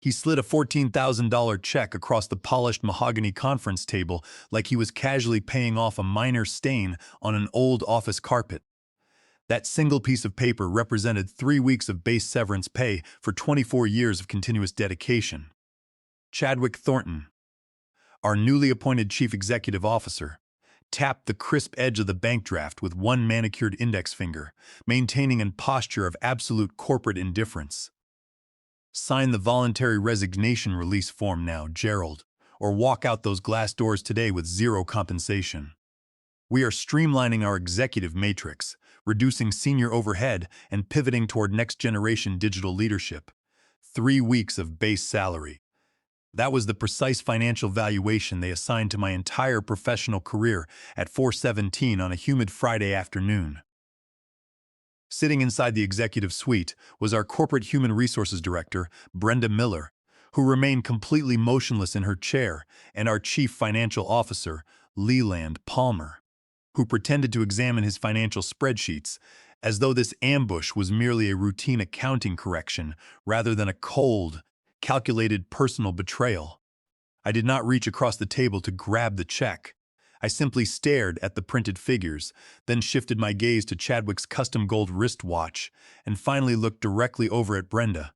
He slid a $14,000 check across the polished mahogany conference table like he was casually paying off a minor stain on an old office carpet. That single piece of paper represented 3 weeks of base severance pay for 24 years of continuous dedication. Chadwick Thornton, our newly appointed chief executive officer, tapped the crisp edge of the bank draft with one manicured index finger, maintaining a posture of absolute corporate indifference. Sign the voluntary resignation release form now, Gerald, or walk out those glass doors today with zero compensation. We are streamlining our executive matrix, reducing senior overhead, and pivoting toward next-generation digital leadership. 3 weeks of base salary. That was the precise financial valuation they assigned to my entire professional career at 4:17 on a humid Friday afternoon. Sitting inside the executive suite was our corporate human resources director, Brenda Miller, who remained completely motionless in her chair, and our chief financial officer, Leland Palmer, who pretended to examine his financial spreadsheets, as though this ambush was merely a routine accounting correction rather than a cold, calculated personal betrayal. I did not reach across the table to grab the check. I simply stared at the printed figures, then shifted my gaze to Chadwick's custom gold wristwatch, and finally looked directly over at Brenda,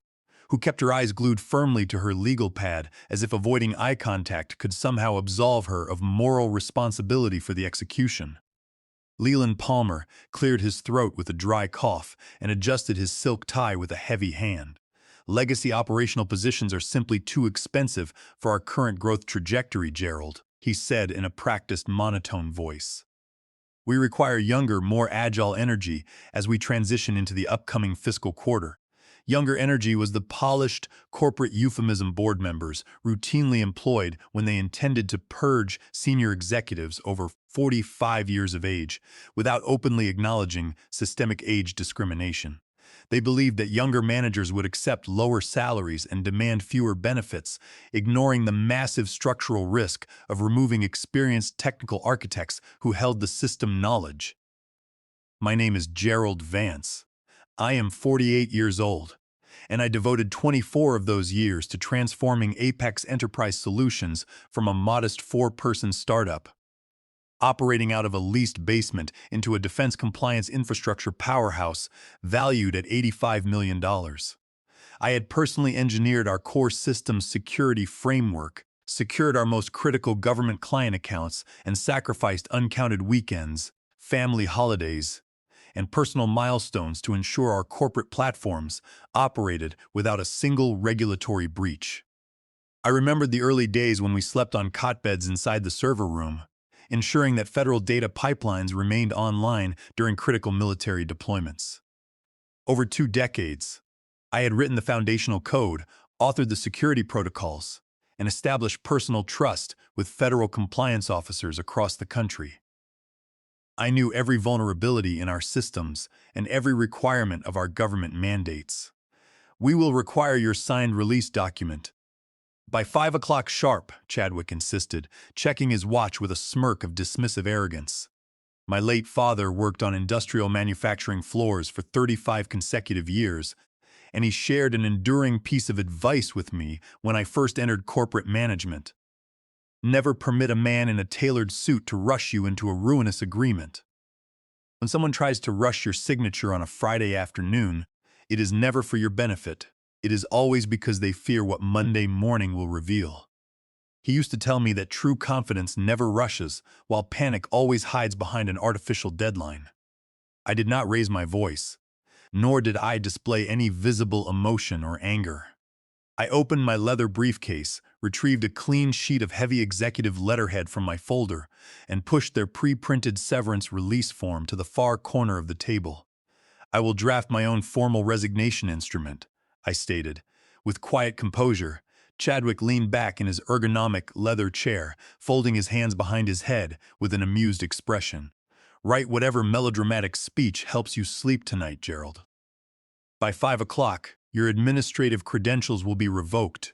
who kept her eyes glued firmly to her legal pad as if avoiding eye contact could somehow absolve her of moral responsibility for the execution. Leland Palmer cleared his throat with a dry cough and adjusted his silk tie with a heavy hand. Legacy operational positions are simply too expensive for our current growth trajectory, Gerald, he said in a practiced monotone voice. We require younger, more agile energy as we transition into the upcoming fiscal quarter. Younger energy was the polished corporate euphemism board members routinely employed when they intended to purge senior executives over 45 years of age without openly acknowledging systemic age discrimination. They believed that younger managers would accept lower salaries and demand fewer benefits, ignoring the massive structural risk of removing experienced technical architects who held the system knowledge. My name is Gerald Vance. I am 48 years old, and I devoted 24 of those years to transforming Apex Enterprise Solutions from a modest 4-person startup operating out of a leased basement into a defense compliance infrastructure powerhouse valued at $85 million. I had personally engineered our core systems security framework, secured our most critical government client accounts, and sacrificed uncounted weekends, family holidays, and personal milestones to ensure our corporate platforms operated without a single regulatory breach. I remembered the early days when we slept on cot beds inside the server room, ensuring that federal data pipelines remained online during critical military deployments. Over 2 decades, I had written the foundational code, authored the security protocols, and established personal trust with federal compliance officers across the country. I knew every vulnerability in our systems and every requirement of our government mandates. We will require your signed release document. By 5 o'clock sharp, Chadwick insisted, checking his watch with a smirk of dismissive arrogance. My late father worked on industrial manufacturing floors for 35 consecutive years, and he shared an enduring piece of advice with me when I first entered corporate management. Never permit a man in a tailored suit to rush you into a ruinous agreement. When someone tries to rush your signature on a Friday afternoon, it is never for your benefit. It is always because they fear what Monday morning will reveal. He used to tell me that true confidence never rushes, while panic always hides behind an artificial deadline. I did not raise my voice, nor did I display any visible emotion or anger. I opened my leather briefcase, retrieved a clean sheet of heavy executive letterhead from my folder, and pushed their pre-printed severance release form to the far corner of the table. I will draft my own formal resignation instrument, I stated. With quiet composure, Chadwick leaned back in his ergonomic leather chair, folding his hands behind his head with an amused expression. Write whatever melodramatic speech helps you sleep tonight, Gerald. By 5 o'clock, your administrative credentials will be revoked,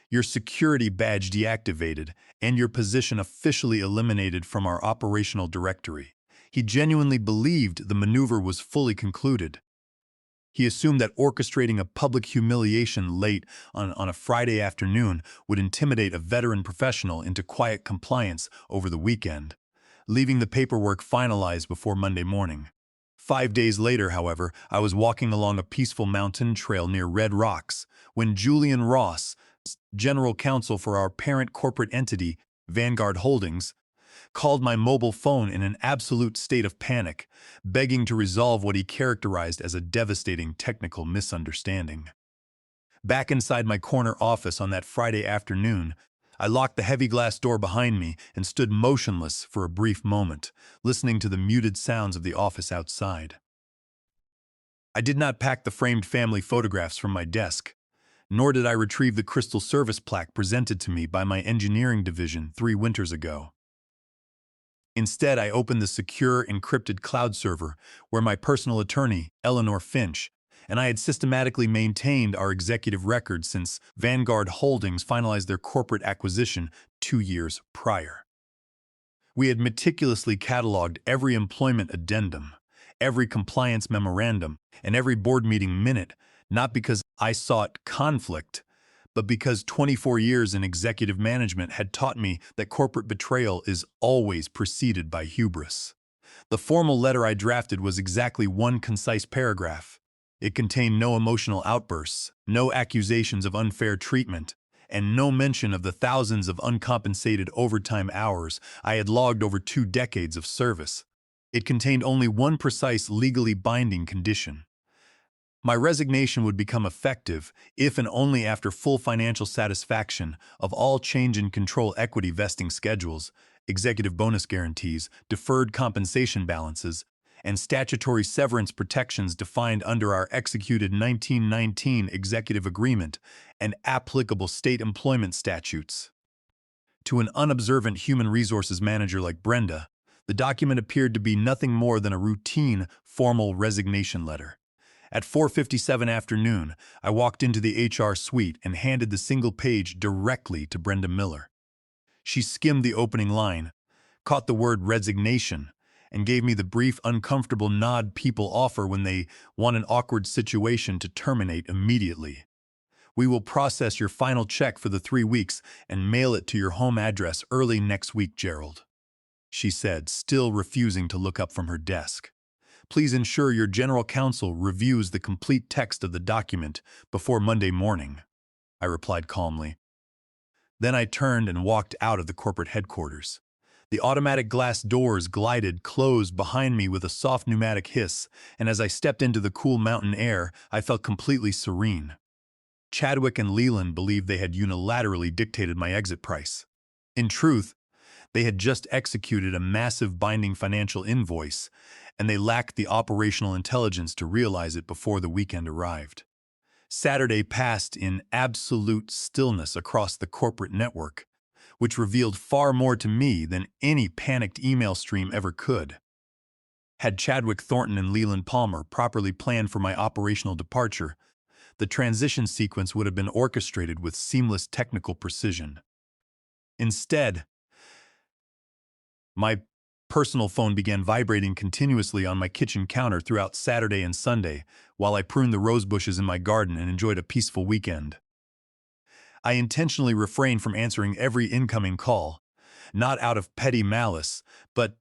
your security badge deactivated, and your position officially eliminated from our operational directory. He genuinely believed the maneuver was fully concluded. He assumed that orchestrating a public humiliation late on a Friday afternoon would intimidate a veteran professional into quiet compliance over the weekend, leaving the paperwork finalized before Monday morning. 5 days later, however, I was walking along a peaceful mountain trail near Red Rocks when Julian Ross, general counsel for our parent corporate entity, Vanguard Holdings, called my mobile phone in an absolute state of panic, begging to resolve what he characterized as a devastating technical misunderstanding. Back inside my corner office on that Friday afternoon, I locked the heavy glass door behind me and stood motionless for a brief moment, listening to the muted sounds of the office outside. I did not pack the framed family photographs from my desk, nor did I retrieve the crystal service plaque presented to me by my engineering division 3 winters ago. Instead, I opened the secure, encrypted cloud server where my personal attorney, Eleanor Finch, and I had systematically maintained our executive records since Vanguard Holdings finalized their corporate acquisition 2 years prior. We had meticulously cataloged every employment addendum, every compliance memorandum, and every board meeting minute, not because I sought conflict, but because 24 years in executive management had taught me that corporate betrayal is always preceded by hubris. The formal letter I drafted was exactly one concise paragraph. It contained no emotional outbursts, no accusations of unfair treatment, and no mention of the thousands of uncompensated overtime hours I had logged over 2 decades of service. It contained only one precise, legally binding condition. My resignation would become effective if and only after full financial satisfaction of all change in control equity vesting schedules, executive bonus guarantees, deferred compensation balances, and statutory severance protections defined under our executed 1919 executive agreement and applicable state employment statutes. To an unobservant human resources manager like Brenda, the document appeared to be nothing more than a routine, formal resignation letter. At 4:57 afternoon, I walked into the HR suite and handed the single page directly to Brenda Miller. She skimmed the opening line, caught the word resignation, and gave me the brief, uncomfortable nod people offer when they want an awkward situation to terminate immediately. We will process your final check for the 3 weeks and mail it to your home address early next week, Gerald, she said, still refusing to look up from her desk. Please ensure your general counsel reviews the complete text of the document before Monday morning, I replied calmly. Then I turned and walked out of the corporate headquarters. The automatic glass doors glided closed behind me with a soft pneumatic hiss, and as I stepped into the cool mountain air, I felt completely serene. Chadwick and Leland believed they had unilaterally dictated my exit price. In truth, they had just executed a massive binding financial invoice, and they lacked the operational intelligence to realize it before the weekend arrived. Saturday passed in absolute stillness across the corporate network, which revealed far more to me than any panicked email stream ever could. Had Chadwick Thornton and Leland Palmer properly planned for my operational departure, the transition sequence would have been orchestrated with seamless technical precision. Instead, my personal phone began vibrating continuously on my kitchen counter throughout Saturday and Sunday while I pruned the rose bushes in my garden and enjoyed a peaceful weekend. I intentionally refrained from answering every incoming call, not out of petty malice, but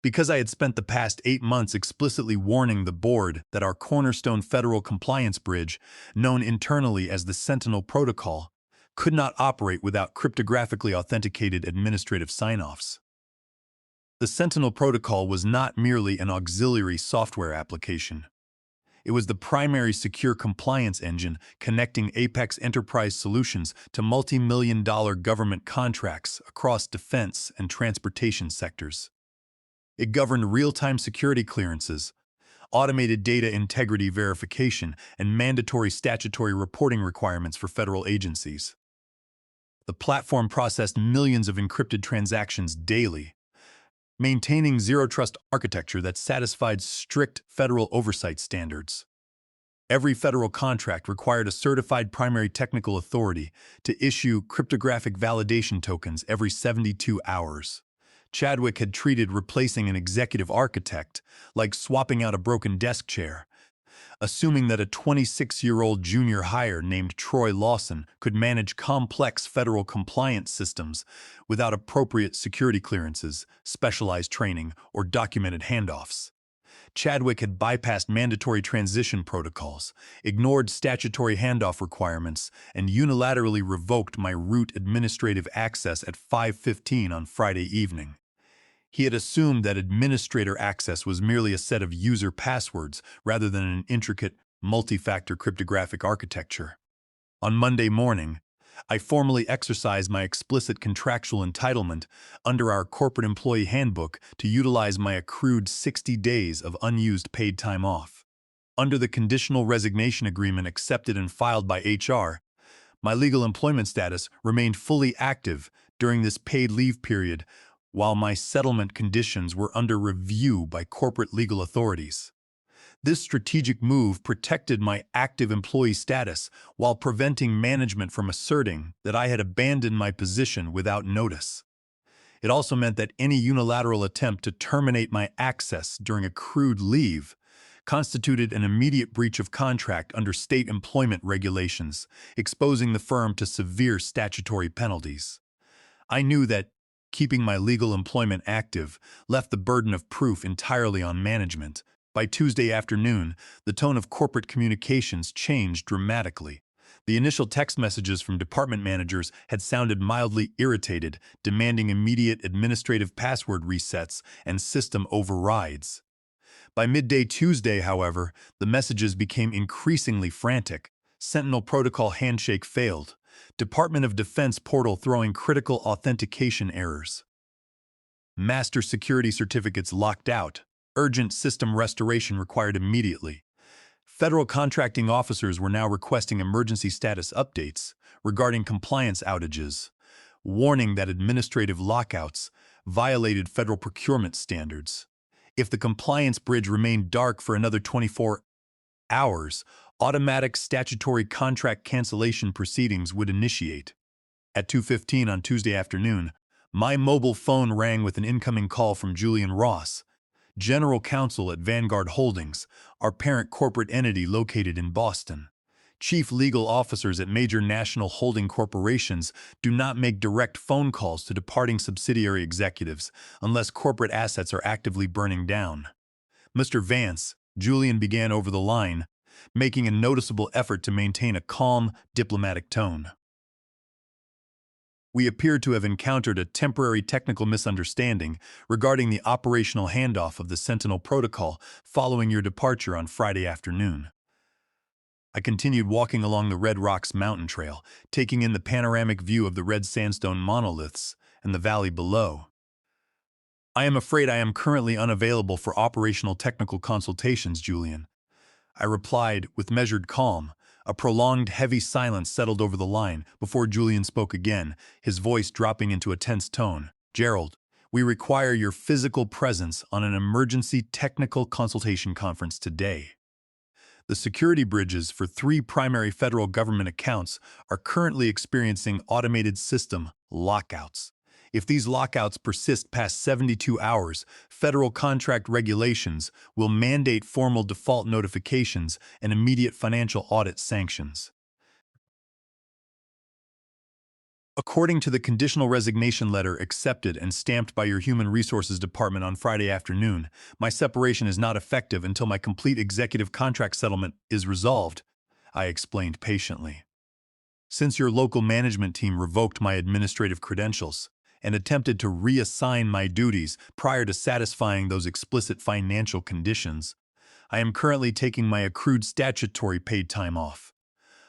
because I had spent the past 8 months explicitly warning the board that our cornerstone federal compliance bridge, known internally as the Sentinel Protocol, could not operate without cryptographically authenticated administrative sign-offs. The Sentinel Protocol was not merely an auxiliary software application. It was the primary secure compliance engine connecting Apex Enterprise Solutions to multi-million-dollar government contracts across defense and transportation sectors. It governed real-time security clearances, automated data integrity verification, and mandatory statutory reporting requirements for federal agencies. The platform processed millions of encrypted transactions daily, maintaining zero-trust architecture that satisfied strict federal oversight standards. Every federal contract required a certified primary technical authority to issue cryptographic validation tokens every 72 hours. Chadwick had treated replacing an executive architect like swapping out a broken desk chair, assuming that a 26-year-old junior hire named Troy Lawson could manage complex federal compliance systems without appropriate security clearances, specialized training, or documented handoffs. Chadwick had bypassed mandatory transition protocols, ignored statutory handoff requirements, and unilaterally revoked my root administrative access at 5:15 on Friday evening. He had assumed that administrator access was merely a set of user passwords rather than an intricate, multi-factor cryptographic architecture. On Monday morning, I formally exercised my explicit contractual entitlement under our corporate employee handbook to utilize my accrued 60 days of unused paid time off. Under the conditional resignation agreement accepted and filed by HR, my legal employment status remained fully active during this paid leave period, while my settlement conditions were under review by corporate legal authorities. This strategic move protected my active employee status while preventing management from asserting that I had abandoned my position without notice. It also meant that any unilateral attempt to terminate my access during accrued leave constituted an immediate breach of contract under state employment regulations, exposing the firm to severe statutory penalties. I knew that keeping my legal employment active left the burden of proof entirely on management. By Tuesday afternoon, the tone of corporate communications changed dramatically. The initial text messages from department managers had sounded mildly irritated, demanding immediate administrative password resets and system overrides. By midday Tuesday, however, the messages became increasingly frantic. Sentinel Protocol handshake failed. Department of Defense portal throwing critical authentication errors. Master security certificates locked out. Urgent system restoration required immediately. Federal contracting officers were now requesting emergency status updates regarding compliance outages, warning that administrative lockouts violated federal procurement standards. If the compliance bridge remained dark for another 24 hours, automatic statutory contract cancellation proceedings would initiate. At 2:15 on Tuesday afternoon, my mobile phone rang with an incoming call from Julian Ross, General Counsel at Vanguard Holdings, our parent corporate entity located in Boston. Chief legal officers at major national holding corporations do not make direct phone calls to departing subsidiary executives unless corporate assets are actively burning down. Mr. Vance, Julian began over the line, making a noticeable effort to maintain a calm, diplomatic tone. We appear to have encountered a temporary technical misunderstanding regarding the operational handoff of the Sentinel Protocol following your departure on Friday afternoon. I continued walking along the Red Rocks mountain trail, taking in the panoramic view of the red sandstone monoliths and the valley below. I am afraid I am currently unavailable for operational technical consultations, Julian. I replied with measured calm. A prolonged, heavy silence settled over the line before Julian spoke again, his voice dropping into a tense tone. Gerald, we require your physical presence on an emergency technical consultation conference today. The security bridges for 3 primary federal government accounts are currently experiencing automated system lockouts. If these lockouts persist past 72 hours, federal contract regulations will mandate formal default notifications and immediate financial audit sanctions. According to the conditional resignation letter accepted and stamped by your Human Resources Department on Friday afternoon, my separation is not effective until my complete executive contract settlement is resolved, I explained patiently. Since your local management team revoked my administrative credentials and attempted to reassign my duties prior to satisfying those explicit financial conditions, I am currently taking my accrued statutory paid time off.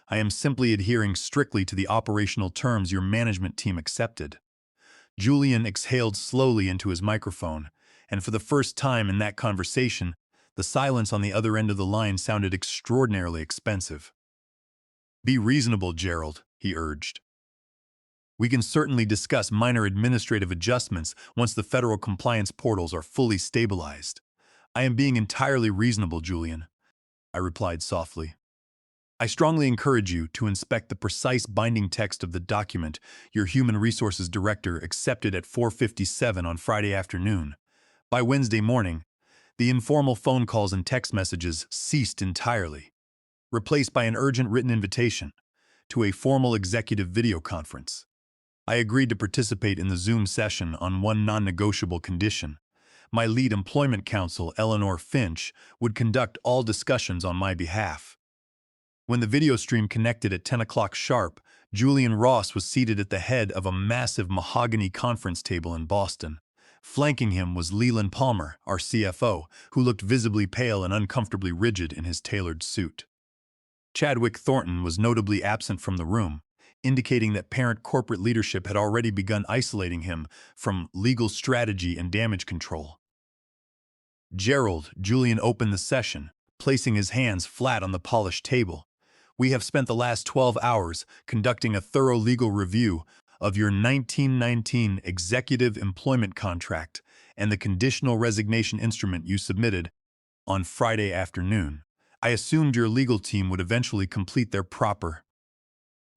I am simply adhering strictly to the operational terms your management team accepted. Julian exhaled slowly into his microphone, and for the first time in that conversation, the silence on the other end of the line sounded extraordinarily expensive. Be reasonable, Gerald, he urged. We can certainly discuss minor administrative adjustments once the federal compliance portals are fully stabilized. I am being entirely reasonable, Julian, I replied softly. I strongly encourage you to inspect the precise binding text of the document your Human Resources Director accepted at 4:57 on Friday afternoon. By Wednesday morning, The informal phone calls and text messages ceased entirely, replaced by an urgent written invitation to a formal executive video conference. I agreed to participate in the Zoom session on one non-negotiable condition. My lead employment counsel, Eleanor Finch, would conduct all discussions on my behalf. When the video stream connected at 10 o'clock sharp, Julian Ross was seated at the head of a massive mahogany conference table in Boston. Flanking him was Leland Palmer, our CFO, who looked visibly pale and uncomfortably rigid in his tailored suit. Chadwick Thornton was notably absent from the room, indicating that parent corporate leadership had already begun isolating him from legal strategy and damage control. Julian opened the session, placing his hands flat on the polished table. We have spent the last 12 hours conducting a thorough legal review of your 1919 executive employment contract and the conditional resignation instrument you submitted on Friday afternoon. I assumed your legal team would eventually complete their proper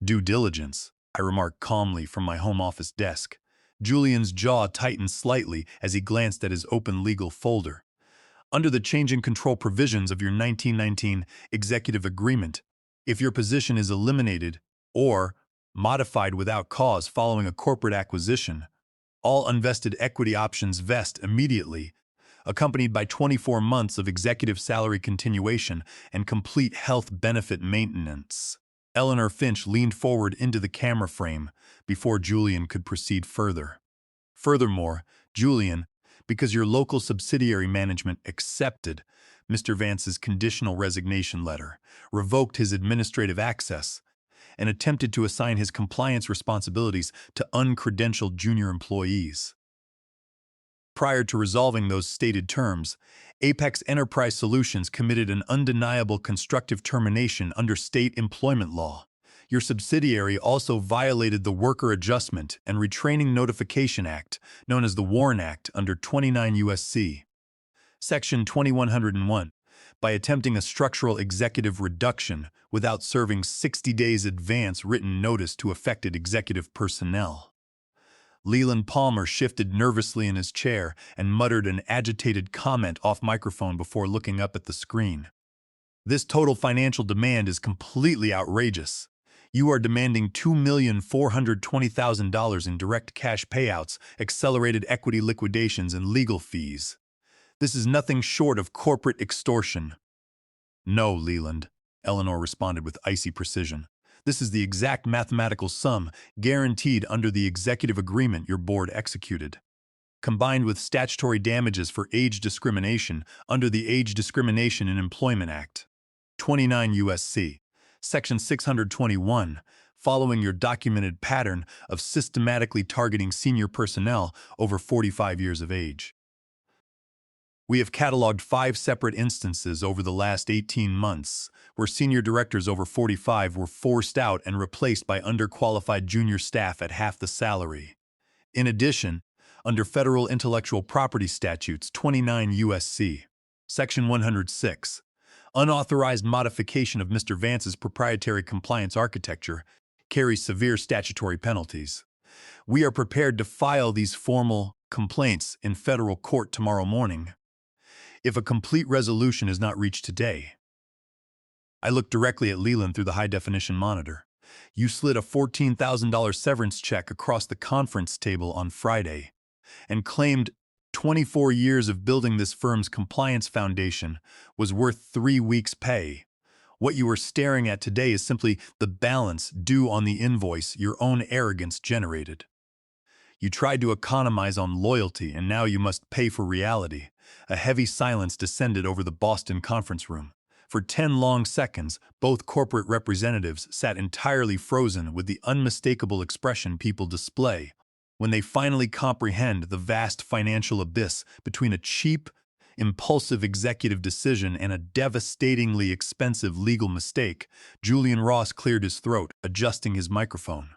due diligence, I remarked calmly from my home office desk. Julian's jaw tightened slightly as he glanced at his open legal folder. Under the change in control provisions of your 1919 executive agreement, if your position is eliminated or modified without cause following a corporate acquisition, all unvested equity options vest immediately, accompanied by 24 months of executive salary continuation and complete health benefit maintenance. Eleanor Finch leaned forward into the camera frame before Julian could proceed further. Furthermore, Julian, because your local subsidiary management accepted Mr. Vance's conditional resignation letter, revoked his administrative access, and attempted to assign his compliance responsibilities to uncredentialed junior employees. Prior to resolving those stated terms, Apex Enterprise Solutions committed an undeniable constructive termination under state employment law. Your subsidiary also violated the Worker Adjustment and Retraining Notification Act, known as the WARN Act, under 29 U.S.C. Section 2101, by attempting a structural executive reduction without serving 60 days advance written notice to affected executive personnel. Leland Palmer shifted nervously in his chair and muttered an agitated comment off microphone before looking up at the screen. This total financial demand is completely outrageous. You are demanding $2,420,000 in direct cash payouts, accelerated equity liquidations, and legal fees. This is nothing short of corporate extortion. No, Leland, Eleanor responded with icy precision. This is the exact mathematical sum guaranteed under the executive agreement your board executed, combined with statutory damages for age discrimination under the Age Discrimination in Employment Act, 29 U.S.C. Section 621, following your documented pattern of systematically targeting senior personnel over 45 years of age. We have cataloged 5 separate instances over the last 18 months where senior directors over 45 were forced out and replaced by underqualified junior staff at half the salary. In addition, under federal intellectual property statutes 29 U.S.C. Section 106, unauthorized modification of Mr. Vance's proprietary compliance architecture carries severe statutory penalties. We are prepared to file these formal complaints in federal court tomorrow morning, if a complete resolution is not reached today. I looked directly at Leland through the high-definition monitor. You slid a $14,000 severance check across the conference table on Friday and claimed 24 years of building this firm's compliance foundation was worth 3 weeks' pay. What you are staring at today is simply the balance due on the invoice your own arrogance generated. You tried to economize on loyalty, and now you must pay for reality. A heavy silence descended over the Boston conference room. For 10 long seconds, both corporate representatives sat entirely frozen with the unmistakable expression people display when they finally comprehend the vast financial abyss between a cheap, impulsive executive decision and a devastatingly expensive legal mistake. Julian Ross cleared his throat, adjusting his microphone.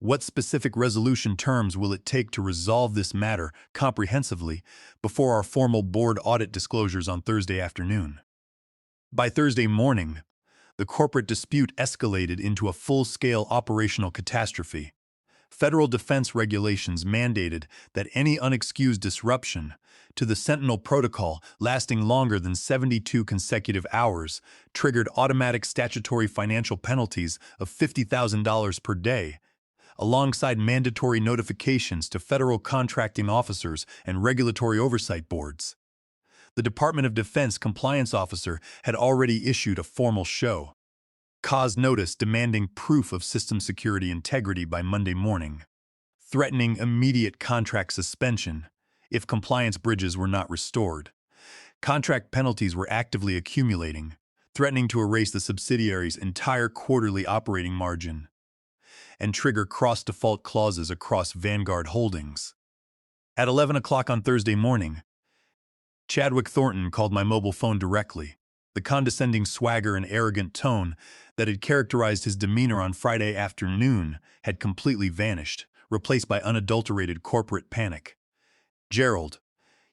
What specific resolution terms will it take to resolve this matter comprehensively before our formal board audit disclosures on Thursday afternoon? By Thursday morning, the corporate dispute escalated into a full-scale operational catastrophe. Federal defense regulations mandated that any unexcused disruption to the Sentinel protocol lasting longer than 72 consecutive hours triggered automatic statutory financial penalties of $50,000 per day, alongside mandatory notifications to federal contracting officers and regulatory oversight boards. The Department of Defense compliance officer had already issued a formal show cause notice demanding proof of system security integrity by Monday morning, threatening immediate contract suspension if compliance bridges were not restored. Contract penalties were actively accumulating, threatening to erase the subsidiary's entire quarterly operating margin and trigger cross-default clauses across Vanguard Holdings. At 11 o'clock on Thursday morning, Chadwick Thornton called my mobile phone directly. The condescending swagger and arrogant tone that had characterized his demeanor on Friday afternoon had completely vanished, replaced by unadulterated corporate panic. "Gerald,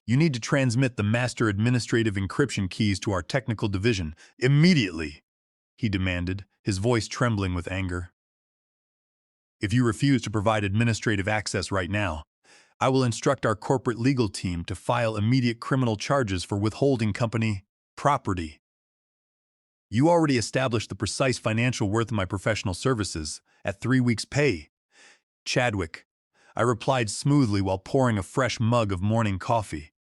you need to transmit the master administrative encryption keys to our technical division immediately," he demanded, his voice trembling with anger. "If you refuse to provide administrative access right now, I will instruct our corporate legal team to file immediate criminal charges for withholding company property. You already established the precise financial worth of my professional services at 3 weeks' pay." "Chadwick," I replied smoothly while pouring a fresh mug of morning coffee,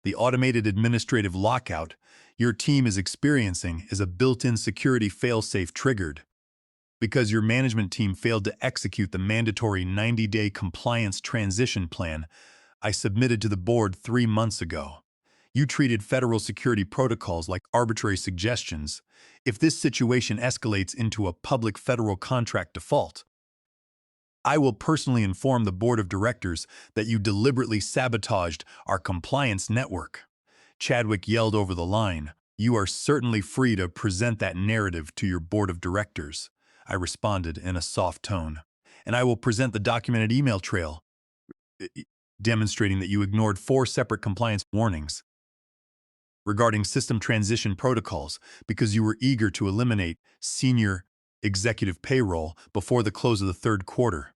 "the automated administrative lockout your team is experiencing is a built-in security fail-safe triggered because your management team failed to execute the mandatory 90-day compliance transition plan I submitted to the board 3 months ago. You treated federal security protocols like arbitrary suggestions. If this situation escalates into a public federal contract default, I will personally inform the board of directors that you deliberately sabotaged our compliance network." Chadwick yelled over the line. "You are certainly free to present that narrative to your board of directors," I responded in a soft tone. "And I will present the documented email trail demonstrating that you ignored 4 separate compliance warnings regarding system transition protocols because you were eager to eliminate senior executive payroll before the close of the 3rd quarter.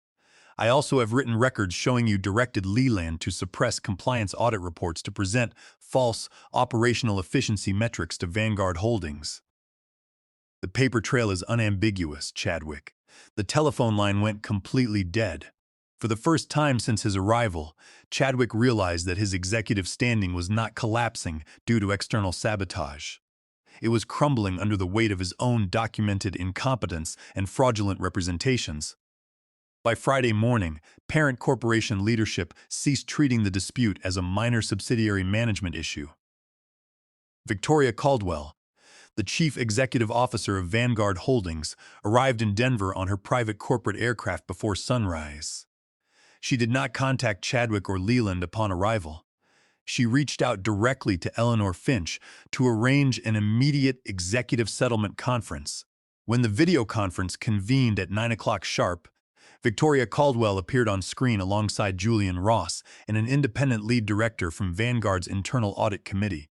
I also have written records showing you directed Leland to suppress compliance audit reports to present false operational efficiency metrics to Vanguard Holdings." The paper trail is unambiguous, Chadwick. The telephone line went completely dead. For the first time since his arrival, Chadwick realized that his executive standing was not collapsing due to external sabotage. It was crumbling under the weight of his own documented incompetence and fraudulent representations. By Friday morning, parent corporation leadership ceased treating the dispute as a minor subsidiary management issue. Victoria Caldwell, the chief executive officer of Vanguard Holdings, arrived in Denver on her private corporate aircraft before sunrise. She did not contact Chadwick or Leland upon arrival. She reached out directly to Eleanor Finch to arrange an immediate executive settlement conference. When the video conference convened at 9 o'clock sharp, Victoria Caldwell appeared on screen alongside Julian Ross and an independent lead director from Vanguard's Internal Audit Committee.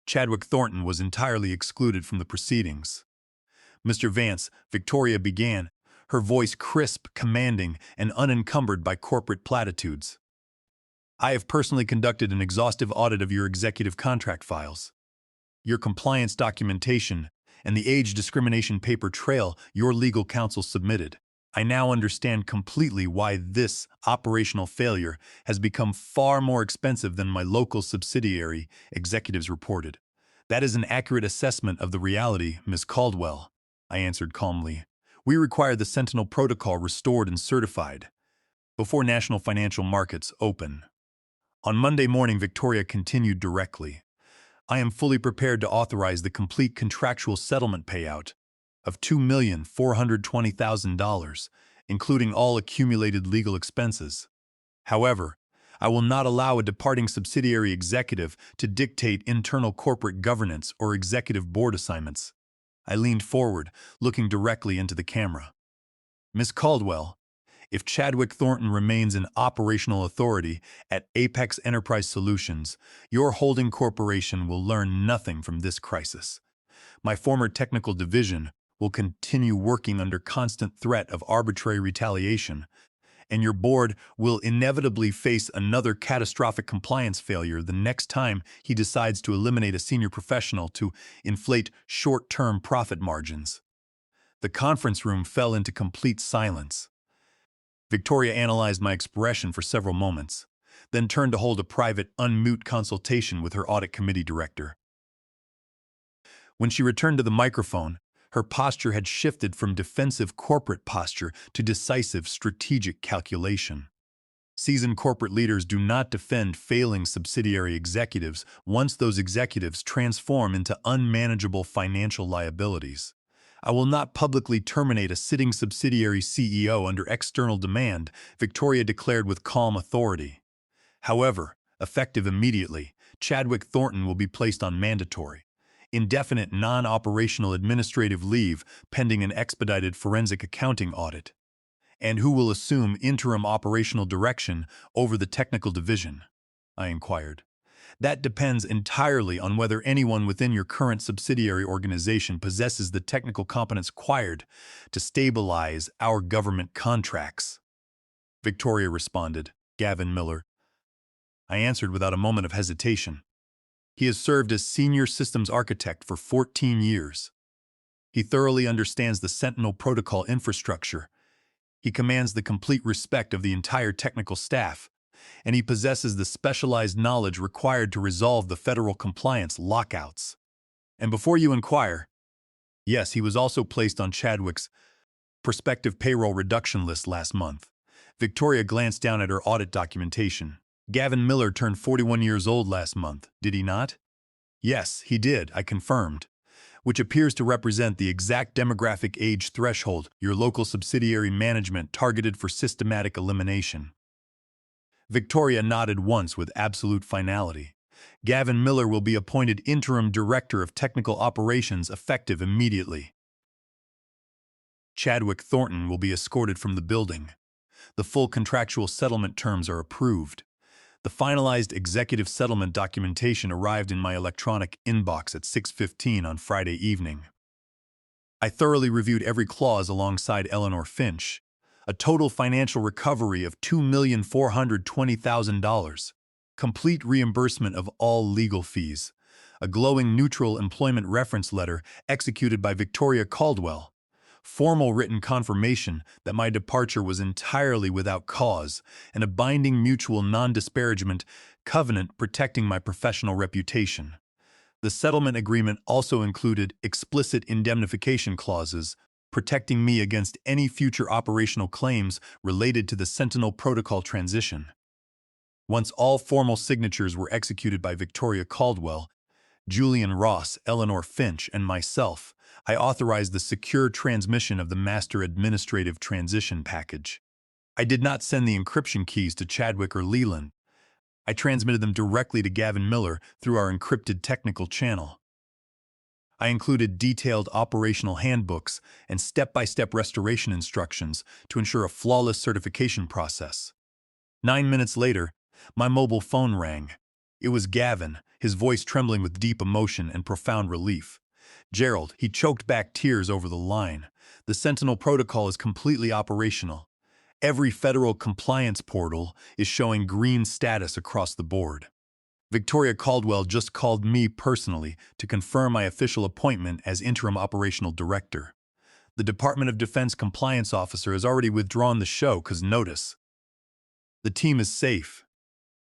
Chadwick Thornton was entirely excluded from the proceedings. "Mr. Vance," Victoria began, her voice crisp, commanding, and unencumbered by corporate platitudes. "I have personally conducted an exhaustive audit of your executive contract files, your compliance documentation, and the age discrimination paper trail your legal counsel submitted. I now understand completely why this operational failure has become far more expensive than my local subsidiary," executives reported. "That is an accurate assessment of the reality, Ms. Caldwell," I answered calmly. "We require the Sentinel protocol restored and certified before national financial markets open." On Monday morning, Victoria continued directly. "I am fully prepared to authorize the complete contractual settlement payout of $2,420,000, including all accumulated legal expenses. However, I will not allow a departing subsidiary executive to dictate internal corporate governance or executive board assignments." I leaned forward, looking directly into the camera. "Ms. Caldwell, if Chadwick Thornton remains an operational authority at Apex Enterprise Solutions, your holding corporation will learn nothing from this crisis. My former technical division will continue working under constant threat of arbitrary retaliation and your board will inevitably face another catastrophic compliance failure the next time he decides to eliminate a senior professional to inflate short-term profit margins. The conference room fell into complete silence. Victoria analyzed my expression for several moments, then turned to hold a private, unmute consultation with her audit committee director. When she returned to the microphone, her posture had shifted from defensive corporate posture to decisive strategic calculation. Seasoned corporate leaders do not defend failing subsidiary executives once those executives transform into unmanageable financial liabilities. I will not publicly terminate a sitting subsidiary CEO under external demand, Victoria declared with calm authority. However, effective immediately, Chadwick Thornton will be placed on mandatory, indefinite non-operational administrative leave pending an expedited forensic accounting audit. And who will assume interim operational direction over the technical division? I inquired. That depends entirely on whether anyone within your current subsidiary organization possesses the technical competence required to stabilize our government contracts. Victoria responded, Gavin Miller. I answered without a moment of hesitation. He has served as senior systems architect for 14 years. He thoroughly understands the Sentinel protocol infrastructure. He commands the complete respect of the entire technical staff, and he possesses the specialized knowledge required to resolve the federal compliance lockouts. And before you inquire, yes, he was also placed on Chadwick's prospective payroll reduction list last month. Victoria glanced down at her audit documentation. Gavin Miller turned 41 years old last month, did he not? Yes, he did, I confirmed, which appears to represent the exact demographic age threshold your local subsidiary management targeted for systematic elimination. Victoria nodded once with absolute finality. Gavin Miller will be appointed Interim Director of Technical Operations effective immediately. Chadwick Thornton will be escorted from the building. The full contractual settlement terms are approved. The finalized executive settlement documentation arrived in my electronic inbox at 6:15 on Friday evening. I thoroughly reviewed every clause alongside Eleanor Finch. A total financial recovery of $2,420,000, complete reimbursement of all legal fees, a glowing neutral employment reference letter executed by Victoria Caldwell, formal written confirmation that my departure was entirely without cause, and a binding mutual non-disparagement covenant protecting my professional reputation. The settlement agreement also included explicit indemnification clauses protecting me against any future operational claims related to the Sentinel protocol transition. Once all formal signatures were executed by Victoria Caldwell, Julian Ross, Eleanor Finch, and myself, I authorized the secure transmission of the Master Administrative Transition Package. I did not send the encryption keys to Chadwick or Leland. I transmitted them directly to Gavin Miller through our encrypted technical channel. I included detailed operational handbooks and step-by-step restoration instructions to ensure a flawless certification process. 9 minutes later, my mobile phone rang. It was Gavin, his voice trembling with deep emotion and profound relief. Gerald, he choked back tears over the line. The Sentinel protocol is completely operational. Every federal compliance portal is showing green status across the board. Victoria Caldwell just called me personally to confirm my official appointment as Interim Operational Director. The Department of Defense Compliance Officer has already withdrawn the show 'cause notice. The team is safe.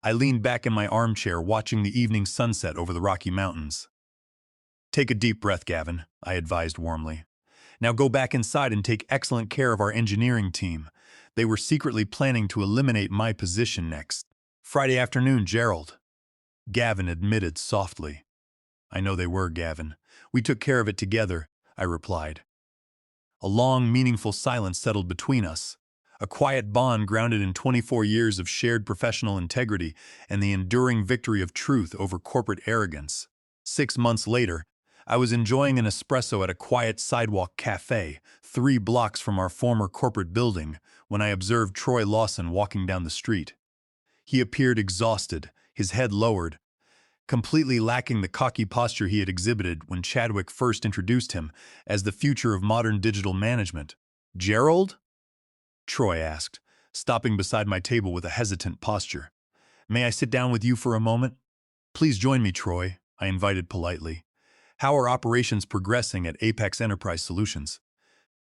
I leaned back in my armchair watching the evening sunset over the Rocky Mountains. Take a deep breath, Gavin, I advised warmly. Now go back inside and take excellent care of our engineering team. They were secretly planning to eliminate my position next Friday afternoon, Gerald. Gavin admitted softly. I know they were, Gavin. We took care of it together, I replied. A long, meaningful silence settled between us, a quiet bond grounded in 24 years of shared professional integrity and the enduring victory of truth over corporate arrogance. 6 months later, I was enjoying an espresso at a quiet sidewalk cafe, 3 blocks from our former corporate building, when I observed Troy Lawson walking down the street. He appeared exhausted, his head lowered, completely lacking the cocky posture he had exhibited when Chadwick first introduced him as the future of modern digital management. Gerald? Troy asked, stopping beside my table with a hesitant posture. "May I sit down with you for a moment?" "Please join me, Troy," I invited politely. "How are operations progressing at Apex Enterprise Solutions?"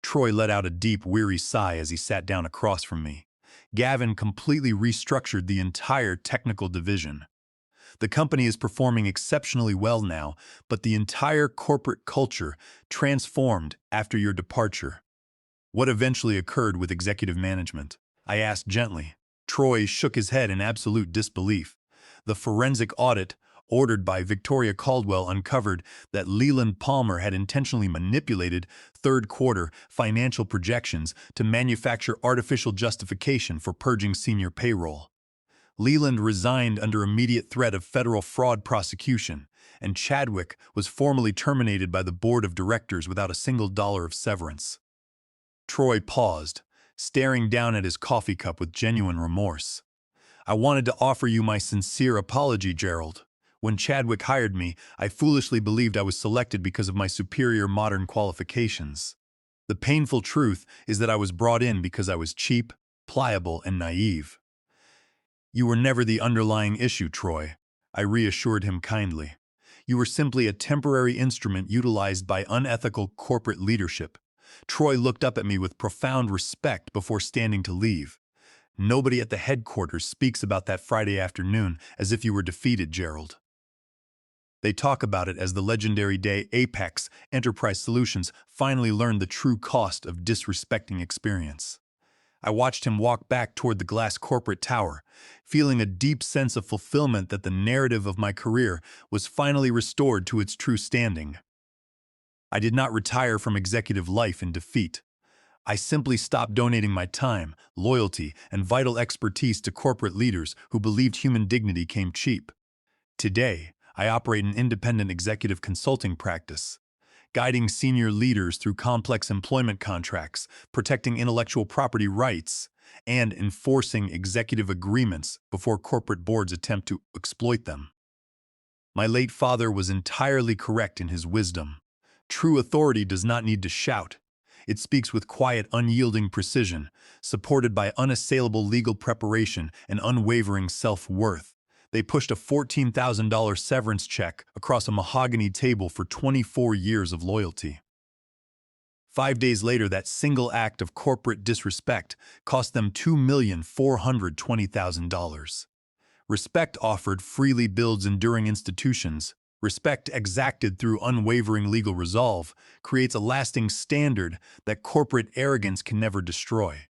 Troy let out a deep, weary sigh as he sat down across from me. Gavin completely restructured the entire technical division. "The company is performing exceptionally well now, but the entire corporate culture transformed after your departure." "What eventually occurred with executive management?" I asked gently. Troy shook his head in absolute disbelief. "The forensic audit ordered by Victoria Caldwell uncovered that Leland Palmer had intentionally manipulated third-quarter financial projections to manufacture artificial justification for purging senior payroll. Leland resigned under immediate threat of federal fraud prosecution, and Chadwick was formally terminated by the board of directors without a single dollar of severance." Troy paused, staring down at his coffee cup with genuine remorse. "I wanted to offer you my sincere apology, Gerald. When Chadwick hired me, I foolishly believed I was selected because of my superior modern qualifications. The painful truth is that I was brought in because I was cheap, pliable, and naive." "You were never the underlying issue, Troy," I reassured him kindly. "You were simply a temporary instrument utilized by unethical corporate leadership." Troy looked up at me with profound respect before standing to leave. "Nobody at the headquarters speaks about that Friday afternoon as if you were defeated, Gerald. They talk about it as the legendary day Apex Enterprise Solutions finally learned the true cost of disrespecting experience." I watched him walk back toward the glass corporate tower, feeling a deep sense of fulfillment that the narrative of my career was finally restored to its true standing. I did not retire from executive life in defeat. I simply stopped donating my time, loyalty, and vital expertise to corporate leaders who believed human dignity came cheap. Today, I operate an independent executive consulting practice, guiding senior leaders through complex employment contracts, protecting intellectual property rights, and enforcing executive agreements before corporate boards attempt to exploit them. My late father was entirely correct in his wisdom. True authority does not need to shout. It speaks with quiet, unyielding precision, supported by unassailable legal preparation and unwavering self-worth. They pushed a $14,000 severance check across a mahogany table for 24 years of loyalty. 5 days later, that single act of corporate disrespect cost them $2,420,000. Respect offered freely builds enduring institutions. Respect exacted through unwavering legal resolve creates a lasting standard that corporate arrogance can never destroy.